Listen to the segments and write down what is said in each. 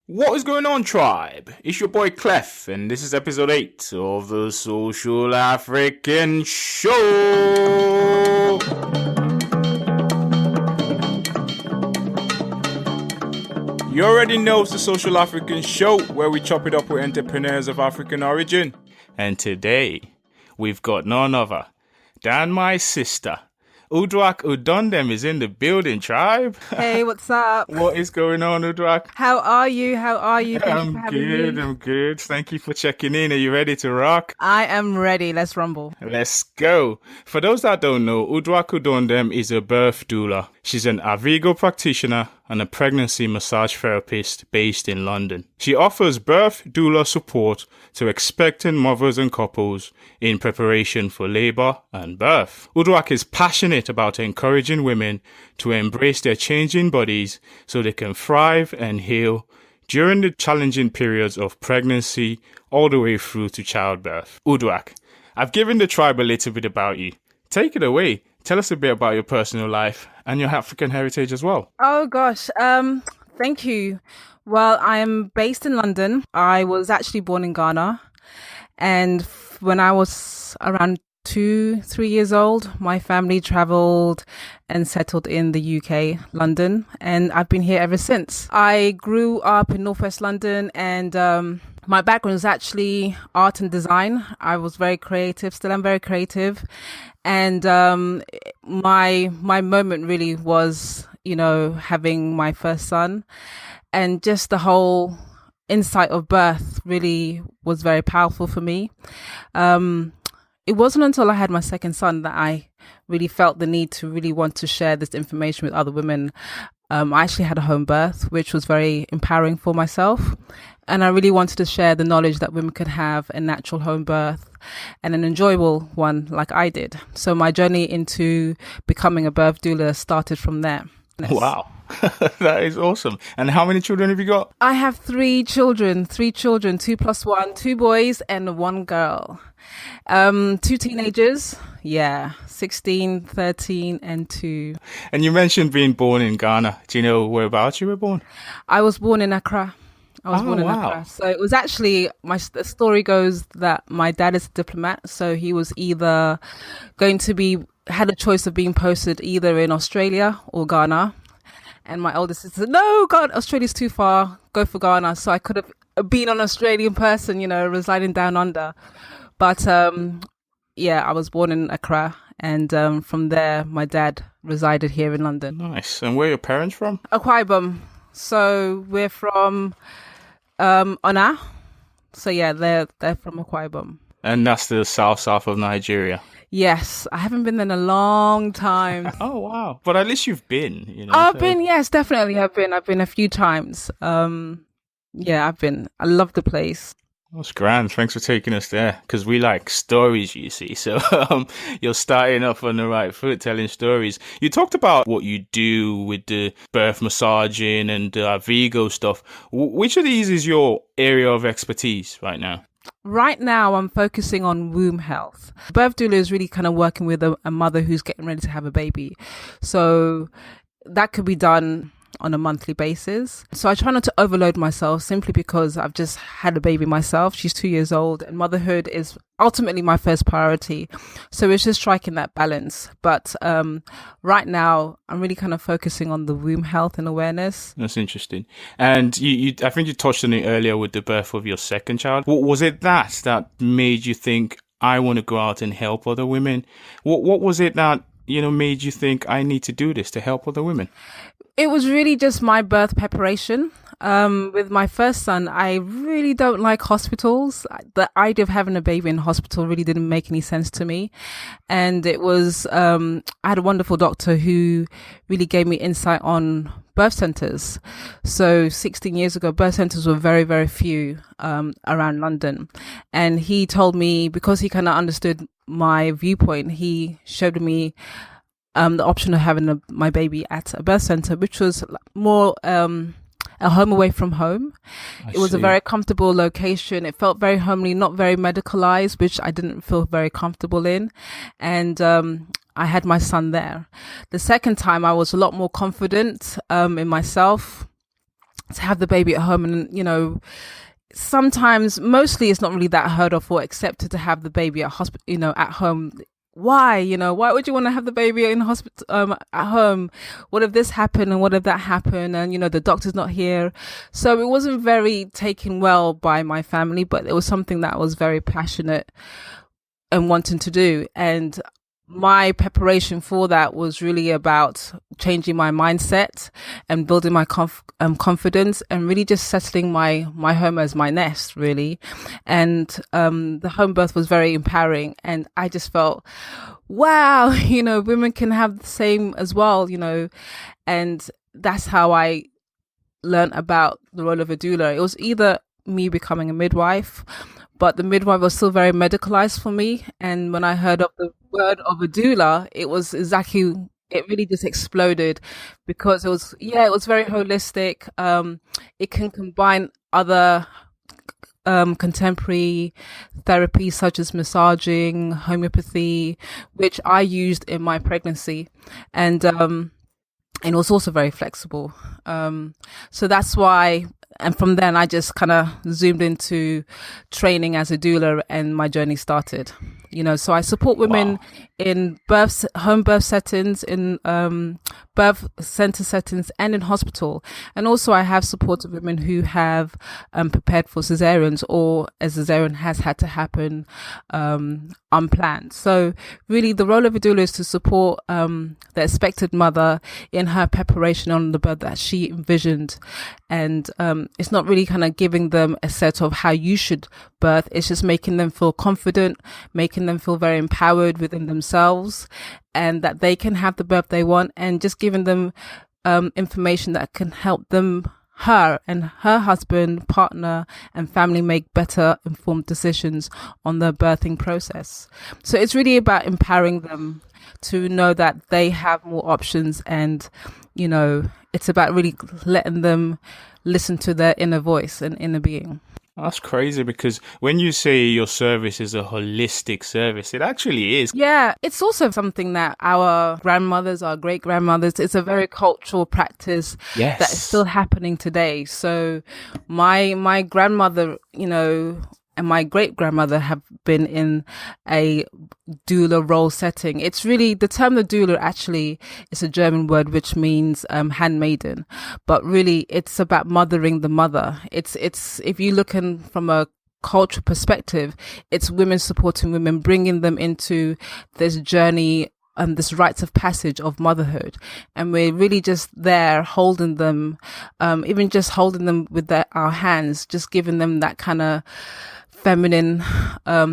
What is going on, tribe? It's your boy Clef, and this is episode 8 of the Social African Show. You already know it's the Social African Show, where we chop it up with entrepreneurs of African origin. And today, we've got none other than my sister. Uduak Udondem is in the building, tribe. Hey, what's up? What is going on, Uduak? How are you? Thank you for having me. I'm good. Thank you for checking in. Are you ready to rock? I am ready. Let's rumble. Let's go. For those that don't know, Uduak Udondem is a birth doula. She's an Avigo practitioner and a pregnancy massage therapist based in London. She offers birth doula support to expectant mothers and couples in preparation for labor and birth. Uduak is passionate about encouraging women to embrace their changing bodies so they can thrive and heal during the challenging periods of pregnancy all the way through to childbirth. Uduak, I've given the tribe a little bit about you. Take it away. Tell us a bit about your personal life and your African heritage as well. Oh gosh, thank you. Well, I'm based in London. I was actually born in Ghana, and when I was around 2-3 years old, my family traveled and settled in the UK, London, and I've been here ever since. I grew up in Northwest London, and my background is actually art and design. I was very creative, still am very creative. And my moment really was, having my first son, and just the whole insight of birth really was very powerful for me. It wasn't until I had my second son that I really felt the need to really want to share this information with other women. I actually had a home birth, which was very empowering for myself. And I really wanted to share the knowledge that women could have a natural home birth and an enjoyable one like I did. So my journey into becoming a birth doula started from there. Yes. Wow. That is awesome. And how many children have you got? I have 3 children, 2 plus 1, 2 boys and 1 girl. 2 teenagers, 16, 13 and 2. And you mentioned being born in Ghana. Do you know whereabouts you were born? I was born in Accra. Born in Accra. So it was actually, the story goes that my dad is a diplomat. So he was either had a choice of being posted either in Australia or Ghana. And my oldest sister said, no, God, Australia's too far. Go for Ghana. So I could have been an Australian person, residing down under. But I was born in Accra. And from there, my dad resided here in London. Nice. And where are your parents from? Akwa Ibom. So we're from Ona. So they're from Akwa Ibom. And that's the south of Nigeria. Yes, I haven't been there in a long time. Oh wow! But at least you've been, I've been, yes, definitely. I've been a few times. I've been. I love the place. That's grand. Thanks for taking us there, because we like stories, you see. So you're starting off on the right foot, telling stories. You talked about what you do with the birth massaging and Vigo stuff. Which of these is your area of expertise right now? Right now, I'm focusing on womb health. Birth doula is really kind of working with a mother who's getting ready to have a baby. So that could be done on a monthly basis. So I try not to overload myself simply because I've just had a baby myself. She's 2 years old and motherhood is ultimately my first priority. So it's just striking that balance. But right now, I'm really kind of focusing on the womb health and awareness. That's interesting. And I think you touched on it earlier with the birth of your second child. What was it that made you think, I want to go out and help other women? What was it that, made you think, I need to do this to help other women? It was really just my birth preparation. With my first son, I really don't like hospitals. The idea of having a baby in a hospital really didn't make any sense to me. And it was, I had a wonderful doctor who really gave me insight on birth centers. So 16 years ago, birth centers were very, very few around London. And he told me, because he kind of understood my viewpoint, he showed me the option of having my baby at a birth center, which was more a home away from home. It was a very comfortable location. It felt very homely, not very medicalized, which I didn't feel very comfortable in. And I had my son there. The second time I was a lot more confident in myself. to have the baby at home. And, sometimes, mostly it's not really that heard of or accepted to have the baby at hospital, at home. Why? Why would you want to have the baby in hospital, at home? What if this happened and what if that happened? And, the doctor's not here. So it wasn't very taken well by my family, but it was something that I was very passionate and wanting to do. And my preparation for that was really about changing my mindset and building my confidence, and really just settling my home as my nest, really. And the home birth was very empowering, and I just felt, wow, women can have the same as well, and that's how I learned about the role of a doula. It was either me becoming a midwife, but the midwife was still very medicalized for me. And when I heard of the word of a doula, it really just exploded, because it was very holistic. It can combine other contemporary therapies such as massaging, homeopathy, which I used in my pregnancy. And it was also very flexible. So that's why. And from then, I just kind of zoomed into training as a doula, and my journey started. So I support women in home birth settings, in birth center settings, and in hospital. And also, I have supported women who have prepared for cesareans, or a cesarean has had to happen unplanned. So really, the role of a doula is to support the expected mother in her preparation on the birth that she envisioned. And it's not really kind of giving them a set of how you should birth. It's just making them feel confident, making them feel very empowered within themselves, and that they can have the birth they want, and just giving them information that can help them, her and her husband, partner, and family make better informed decisions on the birthing process. So it's really about empowering them to know that they have more options, and it's about really letting them listen to their inner voice and inner being. That's crazy, because when you say your service is a holistic service, it actually is. Yeah, it's also something that our grandmothers, our great grandmothers, it's a very cultural practice that is still happening today. So my grandmother, and my great grandmother have been in a doula role setting. It's really, the term the doula actually is a German word which means handmaiden, but really it's about mothering the mother. It's if you look in from a cultural perspective, it's women supporting women, bringing them into this journey and this rites of passage of motherhood. And we're really just there holding them, even just holding them with our hands, just giving them that kind of feminine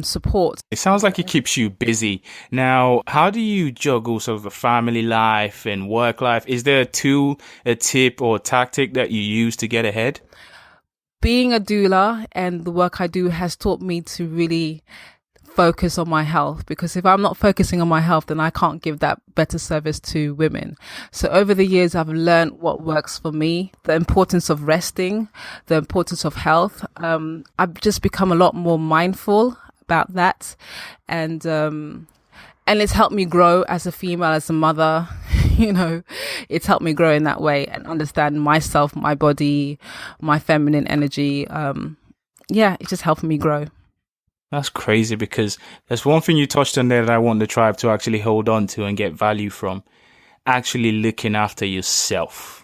support. It sounds like it keeps you busy. Now, how do you juggle sort of the family life and work life? Is there a tool, a tip, or a tactic that you use to get ahead? Being a doula and the work I do has taught me to really focus on my health, because if I'm not focusing on my health, then I can't give that better service to women. So over the years, I've learned what works for me, the importance of resting, the importance of health. I've just become a lot more mindful about that. And it's helped me grow as a female, as a mother. It's helped me grow in that way and understand myself, my body, my feminine energy. It's just helping me grow. That's crazy, because there's one thing you touched on there that I want the tribe to actually hold on to and get value from. Actually looking after yourself.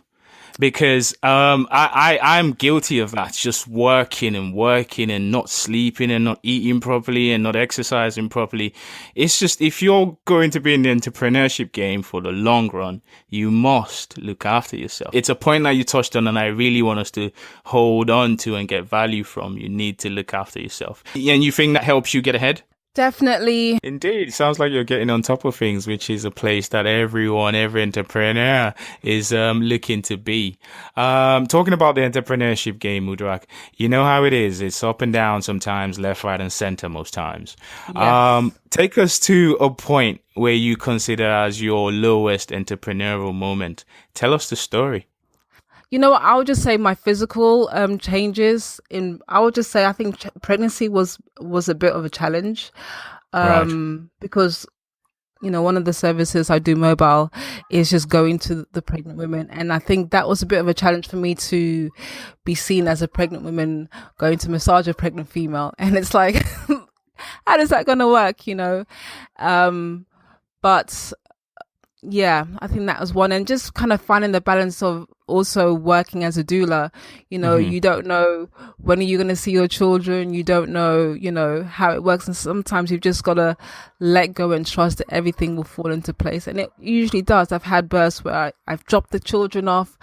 Because I'm guilty of that, just working and not sleeping and not eating properly and not exercising properly. It's just, if you're going to be in the entrepreneurship game for the long run, you must look after yourself. It's a point that you touched on, and I really want us to hold on to and get value from. You need to look after yourself. And you think that helps you get ahead? Definitely. Indeed. Sounds like you're getting on top of things, which is a place that every entrepreneur is looking to be. Talking about the entrepreneurship game, Uduak, you know how it is. It's up and down sometimes, left, right, and center most times. Yes. Take us to a point where you consider as your lowest entrepreneurial moment. Tell us the story. I would just say my physical changes I would just say I think pregnancy was a bit of a challenge, Right. Because one of the services I do mobile is just going to the pregnant women. And I think that was a bit of a challenge for me to be seen as a pregnant woman going to massage a pregnant female. And it's like, how is that going to work, But yeah, I think that was one. And just kind of finding the balance of also working as a doula. You don't know when are you going to see your children. You don't know, how it works. And sometimes you've just got to let go and trust that everything will fall into place. And it usually does. I've had births where I've dropped the children off,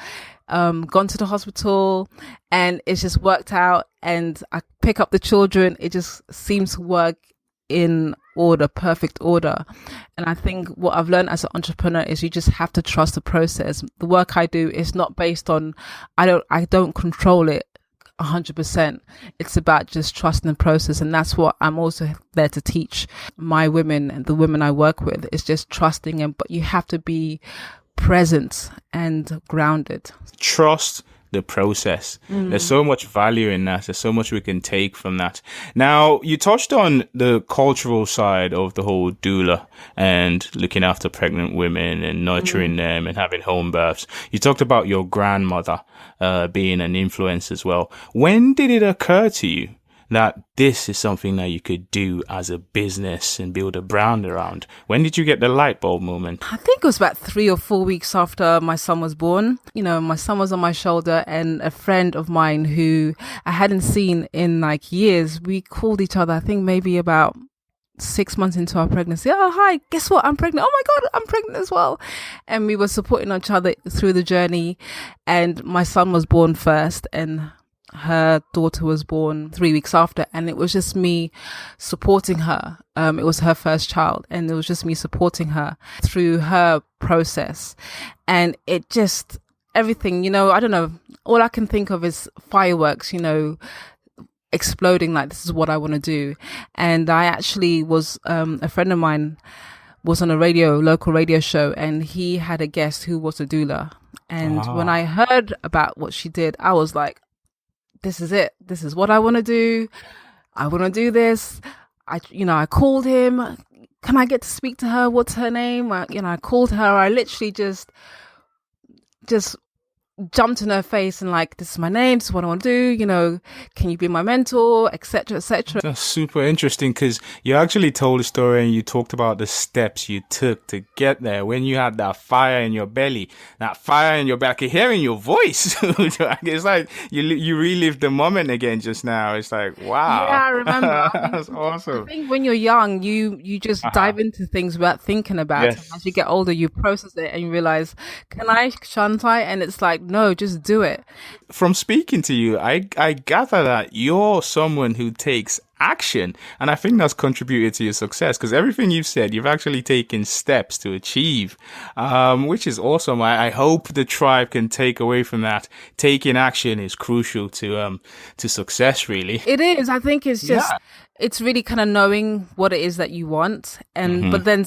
gone to the hospital, and it's just worked out. And I pick up the children. It just seems to work in order, perfect order. And I think what I've learned as an entrepreneur is you just have to trust the process. The work I do is not based on, I don't control it 100%. It's about just trusting the process. And that's what I'm also there to teach my women and the women I work with, is just trusting them. But you have to be present and grounded. Trust the process. There's so much value in that. There's so much we can take from that. Now, you touched on the cultural side of the whole doula and looking after pregnant women and nurturing them and having home births. You talked about your grandmother being an influence as well. When did it occur to you that this is something that you could do as a business and build a brand around? When did you get the light bulb moment? I think it was about 3 or 4 weeks after my son was born. My son was on my shoulder, and a friend of mine who I hadn't seen in like years, we called each other, I think maybe about 6 months into our pregnancy. Oh, hi, guess what? I'm pregnant. Oh my God, I'm pregnant as well. And we were supporting each other through the journey. And my son was born first, and her daughter was born 3 weeks after, and it was just me supporting her. It was her first child, and it was just me supporting her through her process. And it just, everything, I don't know, all I can think of is fireworks, exploding, like, this is what I want to do. And I actually was, a friend of mine was on a local radio show, and he had a guest who was a doula. And when I heard about what she did, I was like, this is it. This is what I want to do. I want to do this. I called him. Can I get to speak to her? What's her name? I called her. I literally just jumped in her face and like, this is my name. This is what I want to do. Can you be my mentor, etc., etc. That's super interesting, because you actually told a story and you talked about the steps you took to get there. When you had that fire in your belly, I can hear in your voice. It's like you relived the moment again just now. It's like, wow. Yeah, I remember. That's awesome. I think when you're young, you just dive into things without thinking about it. As you get older, you process it and you realize, shan't I? And it's like, no, just do it. From speaking to you, I gather that you're someone who takes action, and I think that's contributed to your success, because everything you've said, you've actually taken steps to achieve, which is awesome. I hope the tribe can take away from that. Taking action is crucial to success, really. It is. I think it's just, it's really kind of knowing what it is that you want, and but then,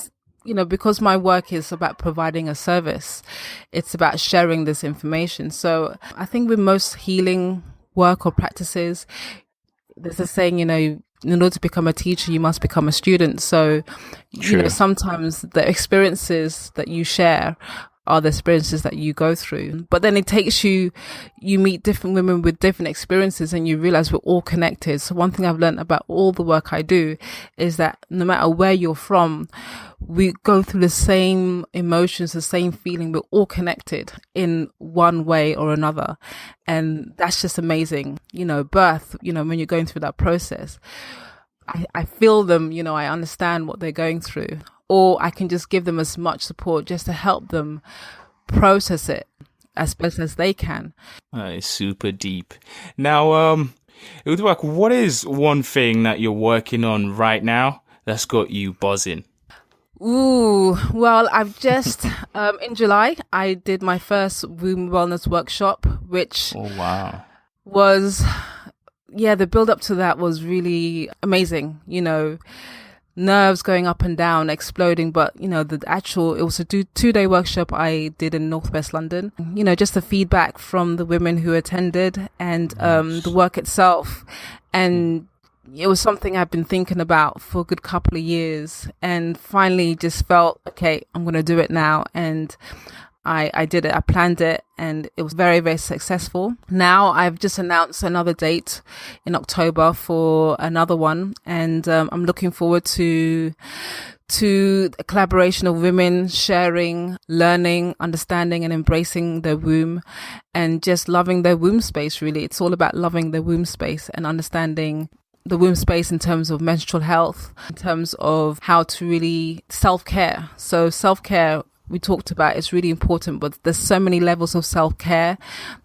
because my work is about providing a service, it's about sharing this information. So I think with most healing work or practices, there's a saying, in order to become a teacher, you must become a student. So, sometimes the experiences that you share are the experiences that you go through. But then it takes you meet different women with different experiences, and you realize we're all connected. So one thing I've learned about all the work I do is that no matter where you're from, we go through the same emotions, the same feeling. We're all connected in one way or another. And that's just amazing. Birth, when you're going through that process, I feel them, I understand what they're going through. Or I can just give them as much support just to help them process it as best as they can. It's super deep. Now, Uduak, what is one thing that you're working on right now that's got you buzzing? Ooh, well, I've just, in July, I did my first womb wellness workshop, which was, the build up to that was really amazing, nerves going up and down, exploding. But, it was a 2-day workshop I did in Northwest London. Just the feedback from the women who attended, and the work itself, and it was something I've been thinking about for a good couple of years, and finally just felt, okay, I'm going to do it now. And I did it. I planned it, and it was very, very successful. Now I've just announced another date in October for another one, and I'm looking forward to a collaboration of women sharing, learning, understanding, and embracing their womb, and just loving their womb space. Really, it's all about loving their womb space and understanding the womb space in terms of menstrual health, in terms of how to really self-care. So self-care, we talked about, is really important, but there's so many levels of self-care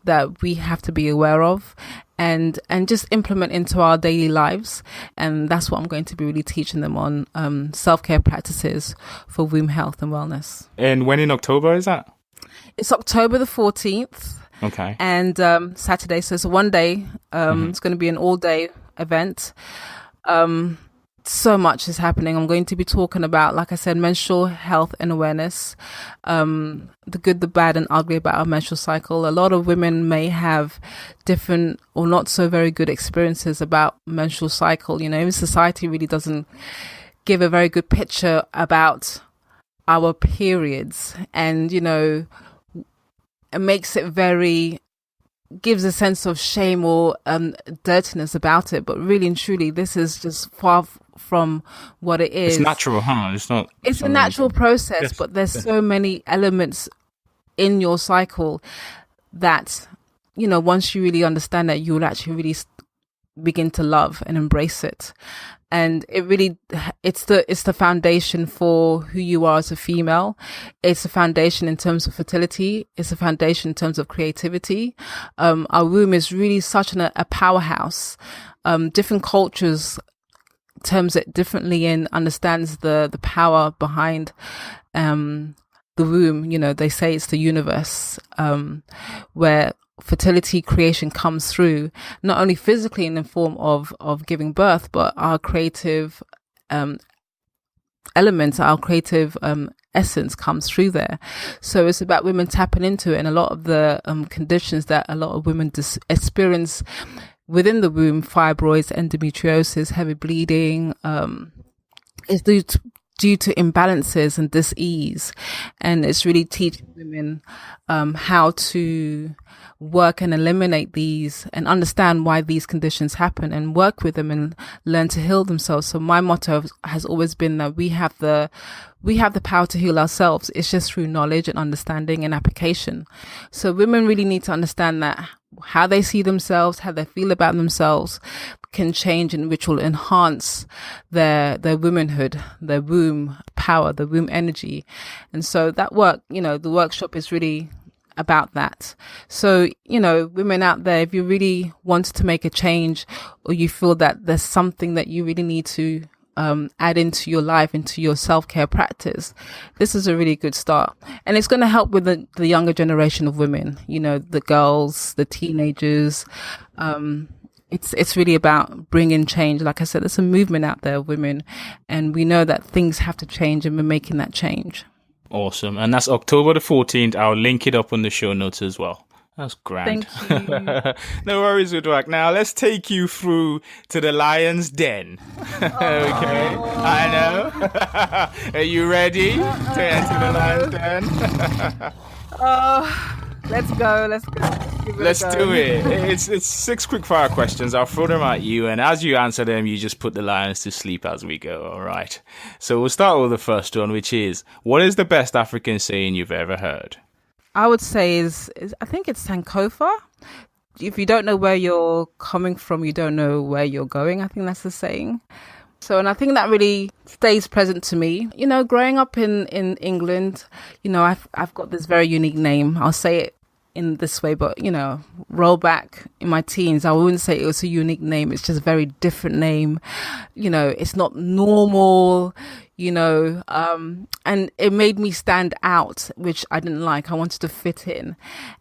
that we have to be aware of and just implement into our daily lives. And that's what I'm going to be really teaching them on, self-care practices for womb health and wellness. And when in October is that? It's October the 14th. Okay. And Saturday. So it's a one day. It's going to be an all day event. So much is happening. I'm going to be talking about, like I said, menstrual health and awareness, the good, the bad, and ugly about our menstrual cycle. A lot of women may have different or not so very good experiences about menstrual cycle. Even society really doesn't give a very good picture about our periods, and it makes it gives a sense of shame or dirtiness about it. But really and truly, this is just far from what it is. It's natural, huh? It's a natural process, yes, but there's so many elements in your cycle that, once you really understand that, you will actually really begin to love and embrace it. And it's the foundation for who you are as a female. It's a foundation in terms of fertility. It's a foundation in terms of creativity. Our womb is really such a powerhouse. Different cultures terms it differently and understands the power behind the womb. They say it's the universe, where fertility creation comes through, not only physically in the form of giving birth, but our creative elements, our creative essence comes through there. So it's about women tapping into it, and a lot of the conditions that a lot of women experience within the womb, fibroids, endometriosis, heavy bleeding, is due to imbalances and dis-ease. And it's really teaching women how to work and eliminate these and understand why these conditions happen and work with them and learn to heal themselves. So my motto has always been that we have the power to heal ourselves. It's just through knowledge and understanding and application. So women really need to understand that how they see themselves, how they feel about themselves can change, and which will enhance their womanhood, their womb power, the womb energy. And so that work, the workshop is really about that. So, women out there, if you really want to make a change, or you feel that there's something that you really need to add into your life, into your self-care practice, this is a really good start. And it's going to help with the younger generation of women, the girls, the teenagers. It's really about bringing change. Like I said, there's a movement out there of women, and we know that things have to change, and we're making that change. Awesome. And that's October the 14th. I'll link it up on the show notes as well. That's grand. Thank you. No worries, Uduak. Now let's take you through to the lion's den. Okay. I know. Are you ready to enter the lion's den? Let's go. Let's do it. It's 6 quick fire questions. I'll throw them at you, and as you answer them, you just put the lions to sleep as we go. All right. So we'll start with the first one, which is, what is the best African saying you've ever heard? I would say is I think it's Sankofa. If you don't know where you're coming from, you don't know where you're going. I think that's the saying. So, and I think that really stays present to me. Growing up in England, I've got this very unique name. I'll say it in this way, but roll back in my teens, I wouldn't say it was a unique name. It's just a very different name. It's not normal, and it made me stand out, which I didn't like. I wanted to fit in.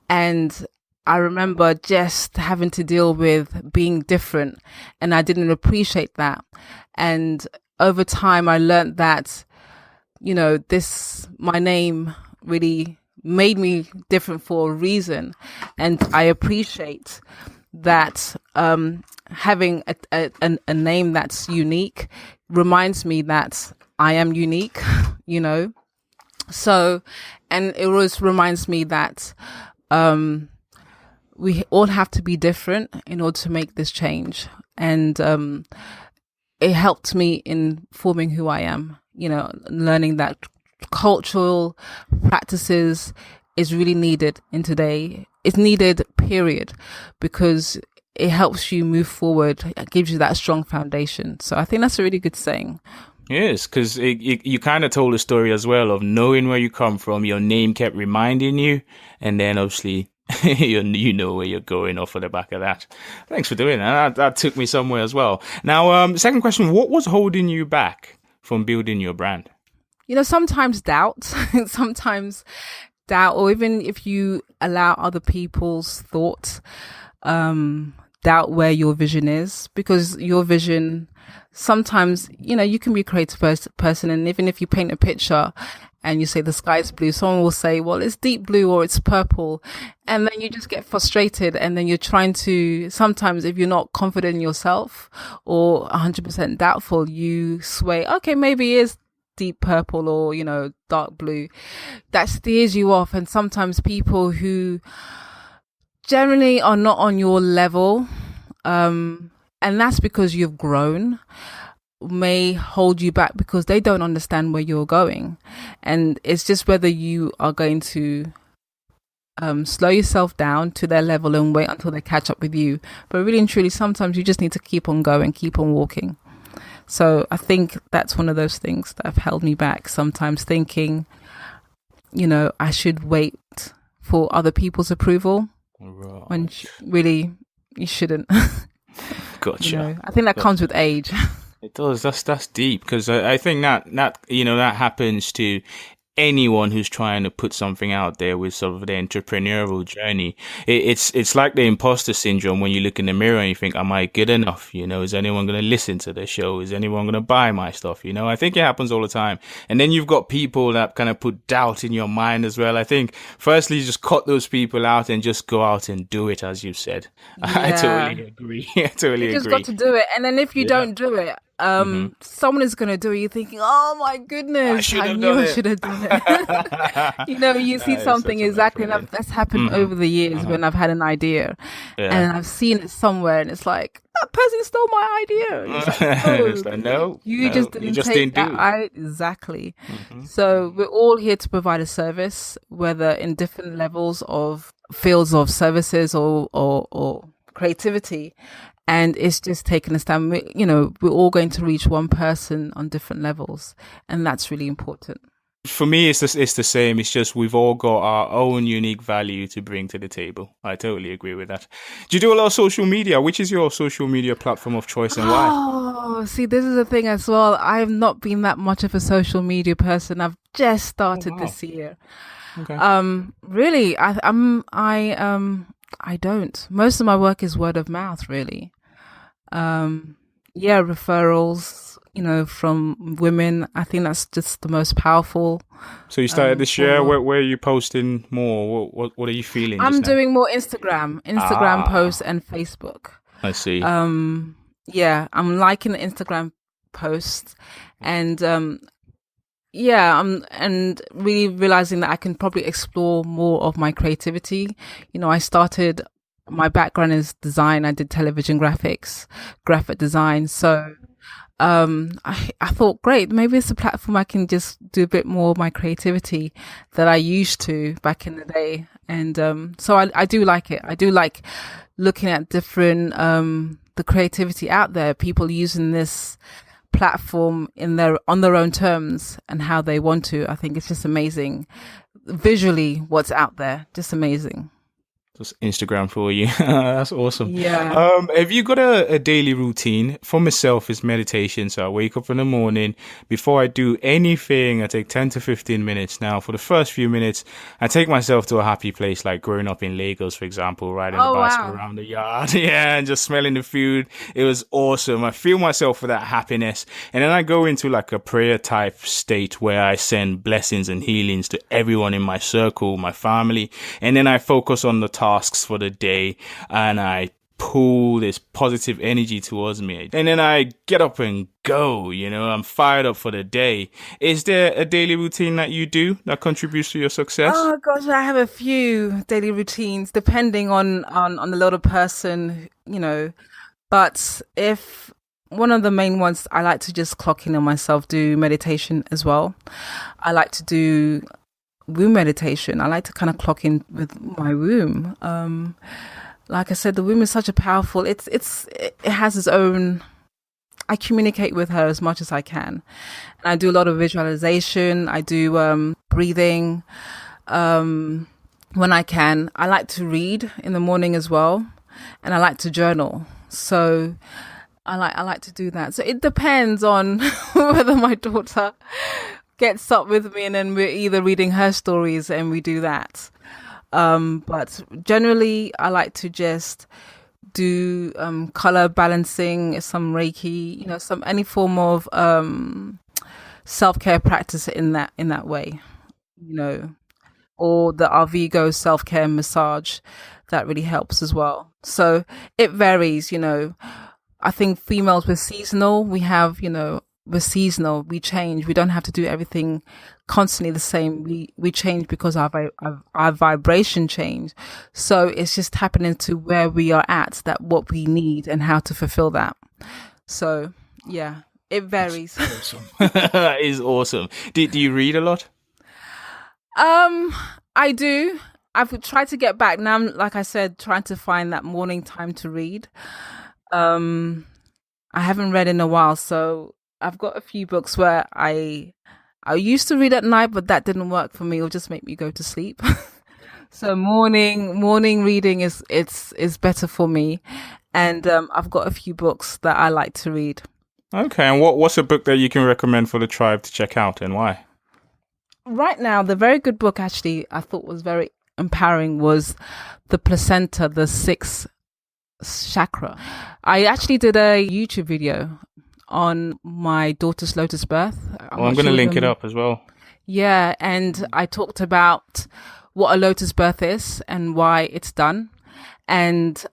And I remember just having to deal with being different, and I didn't appreciate that. And over time, I learned that, my name really made me different for a reason. And I appreciate that having a name that's unique reminds me that I am unique, you know. So, and it always reminds me that we all have to be different in order to make this change. And it helped me in forming who I am, you know, learning that cultural practices is really needed in today. It's needed, period, because it helps you move forward. It gives you that strong foundation. So I think that's a really good saying. Yes, because you kind of told a story as well of knowing where you come from. Your name kept reminding you, and then obviously you know where you're going off of the back of that. Thanks for doing that. That took me somewhere as well. Now, second question, what was holding you back from building your brand? You know, sometimes doubt, or even if you allow other people's thoughts, doubt where your vision is, because your vision, sometimes, you know, you can be a creative person, and even if you paint a picture and you say the sky's blue, someone will say, well, it's deep blue or it's purple. And then you just get frustrated, and then you're trying to, sometimes if you're not confident in yourself or 100% doubtful, you sway, okay, maybe it is deep purple or, you know, dark blue. That steers you off. And sometimes people who generally are not on your level, and that's because you've grown, may hold you back because they don't understand where you're going. And it's just whether you are going to slow yourself down to their level and wait until they catch up with you. But really and truly, sometimes you just need to keep on going, keep on walking. So I think that's one of those things that have held me back, sometimes thinking, you know, I should wait for other people's approval, right, when really you shouldn't. Gotcha. You know, I think that comes with age. It does. That's deep, because I think that you know, that happens to anyone who's trying to put something out there with sort of the entrepreneurial journey. It's like the imposter syndrome when you look in the mirror and you think, am I good enough? You know, is anyone going to listen to the show? Is anyone going to buy my stuff? You know, I think it happens all the time. And then you've got people that kind of put doubt in your mind as well. I think firstly, just cut those people out and just go out and do it, as you said. Yeah. I totally agree. You just got to do it. And then if you don't do it, someone is going to do it. You're thinking, oh my goodness, I knew I should have done it. You know, you see something exactly, and that's happened over the years when I've had an idea and I've seen it somewhere, and it's like, that person stole my idea. It's like, no, you just didn't take that. Exactly. So we're all here to provide a service, whether in different levels of fields of services or creativity. And it's just taking a stand. We're all going to reach one person on different levels, and that's really important. For me, it's the same. It's just we've all got our own unique value to bring to the table. I totally agree with that. Do you do a lot of social media? Which is your social media platform of choice, and why? Oh, see, this is the thing as well. I've not been that much of a social media person. I've just started this year. Okay. Really, I don't. Most of my work is word of mouth, really. Referrals, you know, from women. I think that's just the most powerful. So you started this year. Where are you posting more? What are you feeling? I'm doing more Instagram posts and Facebook. I see. I'm liking the Instagram posts, and I'm really realizing that I can probably explore more of my creativity. You know, my background is design. I did television graphics, graphic design. So I thought, great, maybe it's a platform I can just do a bit more of my creativity that I used to back in the day. And so I do like it. I do like looking at different the creativity out there, people using this platform on their own terms and how they want to. I think it's just amazing visually what's out there. Just amazing. Just Instagram for you. That's awesome. Yeah. Have you got a daily routine? For myself, it's meditation. So I wake up in the morning. Before I do anything, I take 10 to 15 minutes. Now, for the first few minutes, I take myself to a happy place, like growing up in Lagos, for example, riding the bicycle around the yard. Yeah, and just smelling the food. It was awesome. I feel myself with that happiness. And then I go into like a prayer type state where I send blessings and healings to everyone in my circle, my family. And then I focus on the tasks for the day, and I pull this positive energy towards me. And then I get up and go, I'm fired up for the day. Is there a daily routine that you do that contributes to your success? Oh gosh, I have a few daily routines depending on the lot of person, But if one of the main ones, I like to just clock in on myself, do meditation as well. I like to do womb meditation. I like to kind of clock in with my womb. Like I said, the womb is such a powerful. It has its own. I communicate with her as much as I can, and I do a lot of visualization. I do breathing when I can. I like to read in the morning as well, and I like to journal. So I like to do that. So it depends on whether my daughter gets up with me, and then we're either reading her stories and we do that. But generally, I like to just do color balancing, some Reiki, any form of self-care practice in that way, or the Arvigo self-care massage that really helps as well. So it varies, I think females, we're seasonal. We have, we're seasonal. We change. We don't have to do everything constantly the same. We change because our vibration change. So it's just happening to where we are at, that what we need and how to fulfill that. So yeah, it varies. That's awesome. That is awesome. Do you read a lot? I do. I've tried to get back now. I'm, like I said, trying to find that morning time to read. I haven't read in a while, so I've got a few books where I used to read at night, but that didn't work for me. It'll just make me go to sleep. So morning reading is better for me, and I've got a few books that I like to read. Okay, and what's a book that you can recommend for the tribe to check out, and why? Right now, the very good book actually I thought was very empowering was The Placenta, the Sixth Chakra. I actually did a YouTube video on my daughter's lotus birth. I'm going to link it up as well. Yeah, and I talked about what a lotus birth is and why it's done. And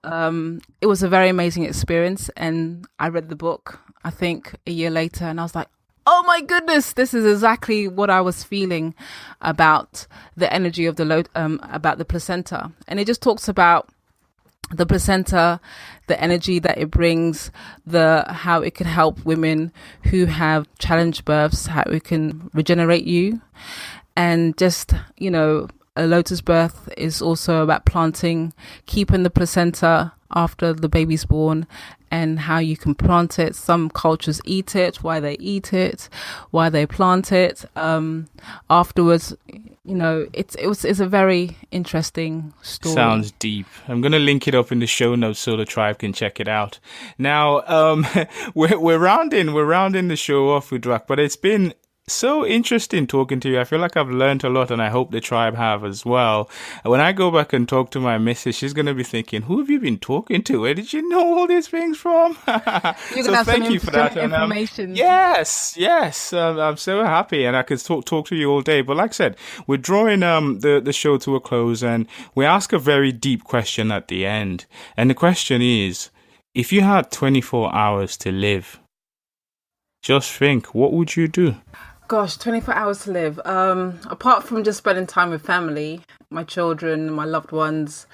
it was a very amazing experience. And I read the book, I think, a year later, and I was like, oh my goodness, this is exactly what I was feeling about the energy of about the placenta. And it just talks about the placenta, the energy that it brings, how it can help women who have challenged births, how it can regenerate you. And just, a lotus birth is also about planting, keeping the placenta after the baby's born, and how you can plant it. Some cultures eat it, why they eat it, why they plant it. Afterwards, it's a very interesting story. Sounds deep. I'm going to link it up in the show notes so the tribe can check it out. Now, we're rounding the show off with Uduak, but it's been so interesting talking to you. I feel like I've learned a lot, and I hope the tribe have as well. When I go back and talk to my missus, she's going to be thinking, who have you been talking to? Where did you know all these things from? So thank you for that. Information. Yes. I'm so happy, and I could talk to you all day. But like I said, we're drawing the show to a close, and we ask a very deep question at the end. And the question is, if you had 24 hours to live, just think, what would you do? Gosh, 24 hours to live. Apart from just spending time with family, my children, my loved ones,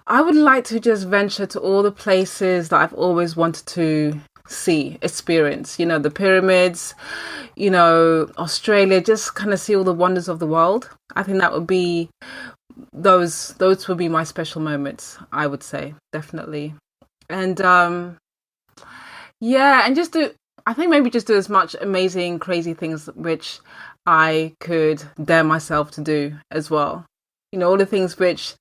I would like to just venture to all the places that I've always wanted to see, experience. The pyramids, Australia, just kind of see all the wonders of the world. I think that would be, those would be my special moments, I would say, definitely. And and just I think maybe just do as much amazing, crazy things which I could dare myself to do as well. All the things which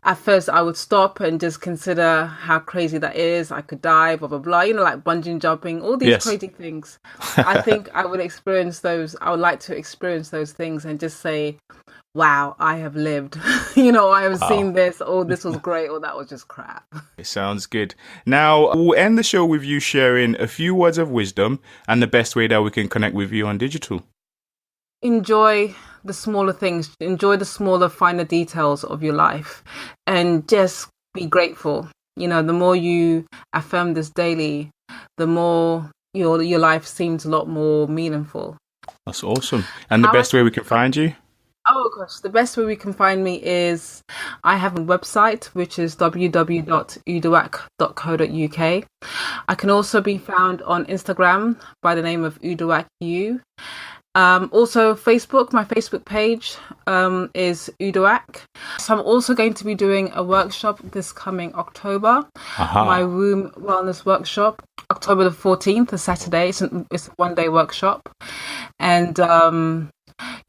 at first I would stop and just consider how crazy that is. I could die, blah, blah, blah, like bungee jumping, all these crazy things. I think I would experience those. I would like to experience those things and just say, wow, I have lived. I have seen this. Oh, this was great. Oh, that was just crap. It sounds good. Now, we'll end the show with you sharing a few words of wisdom and the best way that we can connect with you on digital. Enjoy the smaller things. Enjoy the smaller, finer details of your life. And just be grateful. the more you affirm this daily, the more your life seems a lot more meaningful. That's awesome. And the best way we can find you? Oh gosh, the best way we can find me is I have a website, which is www.uduak.co.uk. I can also be found on Instagram by the name of UduakU. Also Facebook, my Facebook page is Uduak. So I'm also going to be doing a workshop this coming October, my womb wellness workshop, October the 14th, a Saturday. It's a one-day workshop. And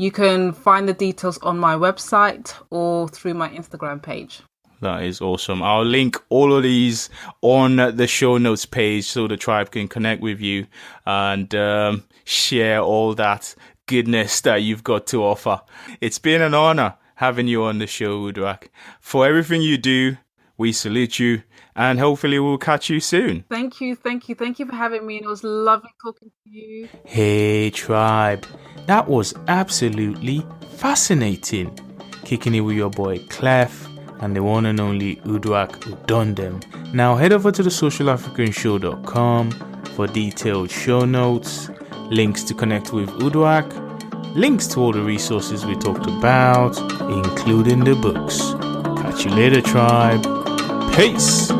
you can find the details on my website or through my Instagram page. That is awesome. I'll link all of these on the show notes page so the tribe can connect with you and share all that goodness that you've got to offer. It's been an honor having you on the show, Uduak. For everything you do, we salute you, and hopefully we'll catch you soon. Thank you for having me, and it was lovely talking to you. Hey, tribe. That was absolutely fascinating. Kicking it with your boy Clef and the one and only Uduak Udondem. Now head over to thesocialafricanshow.com for detailed show notes, links to connect with Uduak, links to all the resources we talked about, including the books. Catch you later, tribe. Peace.